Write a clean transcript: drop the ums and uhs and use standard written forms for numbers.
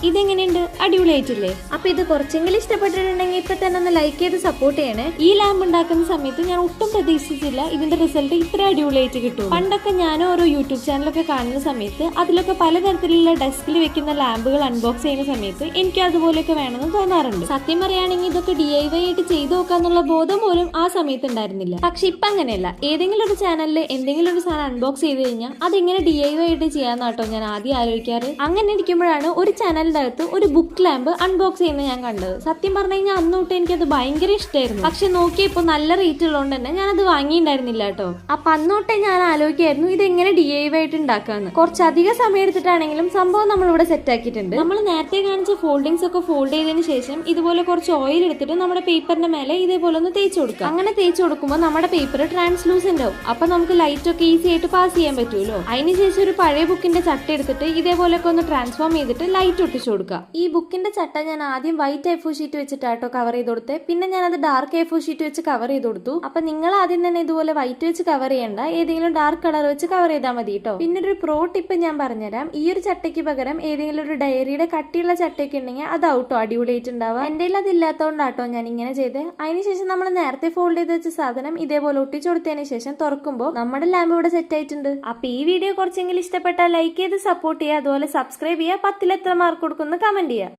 ഇതെങ്ങനെയുണ്ട്? അടിപൊളിയായിട്ടില്ലേ? അപ്പൊ ഇത് കുറച്ചെങ്കിലും ഇഷ്ടപ്പെട്ടിട്ടുണ്ടെങ്കിൽ ഇപ്പൊ തന്നെ ഒന്ന് ലൈക്ക് ചെയ്ത് സപ്പോർട്ട് ചെയ്യണേ. ഈ ലാമ്പ് ഉണ്ടാക്കുന്ന സമയത്ത് ഞാൻ ഒട്ടും പ്രതീക്ഷിച്ചില്ല ഇതിന്റെ റിസൾട്ട് ഇത്ര അടിപൊളിയായിട്ട് കിട്ടും. പണ്ടൊക്കെ ഞാൻ ഓരോ യൂട്യൂബ് ചാനലൊക്കെ കാണുന്ന സമയത്ത് അതിലൊക്കെ പലതരത്തിലുള്ള ഡെസ്കിൽ വെക്കുന്ന ലാമ്പുകൾ അൺബോക്സ് ചെയ്യുന്ന സമയത്ത് എനിക്ക് അതുപോലെയൊക്കെ വേണമെന്ന് തോന്നാറുണ്ട്. സത്യം പറയുകയാണെങ്കിൽ ഇതൊക്കെ DIY ആയിട്ട് ചെയ്തു നോക്കാന്നുള്ള ബോധം പോലും ആ സമയത്ത് ഉണ്ടായിരുന്നില്ല. പക്ഷെ ഇപ്പൊ അങ്ങനെയല്ല. ഏതെങ്കിലും ഒരു ചാനലിൽ എന്തെങ്കിലും ഒരു സാധനം അൺബോക്സ് ചെയ്ത് കഴിഞ്ഞാൽ അതെങ്ങനെ DIY ആയിട്ട് ചെയ്യാന്നാട്ടോ ഞാൻ ആദ്യം ആലോചിക്കാറ്. അങ്ങനെ ഇരിക്കുമ്പോഴാണ് ഒരു ചാനലിന്റെ അകത്ത് ഒരു ബുക്ക് ലാമ്പ് അൺബോക്സ് ചെയ്യുന്നത് ഞാൻ കണ്ടത്. സത്യം പറഞ്ഞു കഴിഞ്ഞാൽ അന്നോട്ട് എനിക്കത് ഭയങ്കര ഇഷ്ടമായിരുന്നു. പക്ഷെ നോക്കിയപ്പോ നല്ല റേറ്റ് ഉള്ളതുകൊണ്ട് തന്നെ ഞാൻ അത് വാങ്ങിയിട്ടുണ്ടായിരുന്നില്ല കേട്ടോ. അപ്പൊ അന്നോട്ടെ ഞാൻ ആലോചിക്കായിരുന്നു ഇതെങ്ങനെ DIY ആയിട്ട് ഉണ്ടാക്കാന്ന്. കുറച്ചധികം സമയം എടുത്തിട്ടാണെങ്കിലും സംഭവം നമ്മളിവിടെ സെറ്റ് ആക്കിയിട്ടുണ്ട്. നമ്മൾ നേരത്തെ കാണിച്ച ഫോൾഡിങ്സ് ഒക്കെ ഫോൾഡ് ചെയ്തതിന് ശേഷം ഇതുപോലെ കുറച്ച് ഓയിൽ എടുത്തിട്ട് നമ്മുടെ പേപ്പറിന്റെ മേലെ ഇതേപോലെ ഒന്ന് തേച്ച് കൊടുക്കുക. അങ്ങനെ തേച്ച് കൊടുക്കുമ്പോൾ നമ്മുടെ പേപ്പർ ട്രാൻസ്ലൂസന്റ് ആവും. അപ്പൊ നമുക്ക് ലൈറ്റ് ഒക്കെ ഈസി ആയിട്ട് പാസ് ചെയ്യാൻ പറ്റുമല്ലോ. അതിനുശേഷം ഒരു പഴയ ബുക്കിന്റെ ചട്ട എടുത്തിട്ട് ഇതേപോലെയൊക്കെ ഒന്ന് ട്രാൻസ്ഫോം ചെയ്തിട്ട് ലൈറ്റ് ഒട്ടിച്ചു കൊടുക്കുക. ഈ ബുക്കിന്റെ ചട്ട ഞാൻ ആദ്യം വൈറ്റ് A4 ഷീറ്റ് വെച്ചിട്ടാട്ടോ കവർ ചെയ്ത് കൊടുത്തേ. പിന്നെ ഞാൻ അത് ഡാർക്ക് A4 ഷീറ്റ് വെച്ച് കവർ ചെയ്ത് കൊടുത്തു. അപ്പൊ നിങ്ങൾ ആദ്യം തന്നെ ഇതുപോലെ വൈറ്റ് വെച്ച് കവർ ചെയ്യണ്ട, ഏതെങ്കിലും ഡാർക്ക് കളർ വെച്ച് കവർ ചെയ്താൽ മതി കേട്ടോ. പിന്നെ ഒരു പ്രോ ടിപ്പ് ഞാൻ പറഞ്ഞുതരാം. ഈ ഒരു ചട്ടയ്ക്ക് പകരം ഏതെങ്കിലും ഒരു ഡയറിയുടെ കട്ടിയുള്ള ചട്ടയൊക്കെ ഉണ്ടെങ്കിൽ അത് ഔട്ടോ അടിപൊളിയായിട്ടുണ്ടാവുക. എന്റെ അത് ഇല്ലാത്തതുകൊണ്ടാട്ടോ ഞാൻ ഇങ്ങനെ ചെയ്തേ. അതിനുശേഷം നമ്മൾ നേരത്തെ ഫോൾഡ് ചെയ്ത് വെച്ച സാധനം ഇതേപോലെ ഒട്ടിച്ചു കൊടുത്തതിന് ശേഷം തുറക്കുമ്പോൾ നമ്മുടെ ലാമ്പ് ഇവിടെ സെറ്റ് ആയിട്ടുണ്ട്. അപ്പൊ ഈ വീഡിയോ കുറച്ചെങ്കിലും ഇഷ്ടപ്പെട്ടാൽ ലൈക്ക് ചെയ്ത് സപ്പോർട്ട് ചെയ്യുക. അതുപോലെ സബ്സ്ക്രൈബ് ചെയ്യുക. 10ൽ എത്ര മാർക്ക് കൊടുക്കുന്നു കമന്റ് ചെയ്യുക.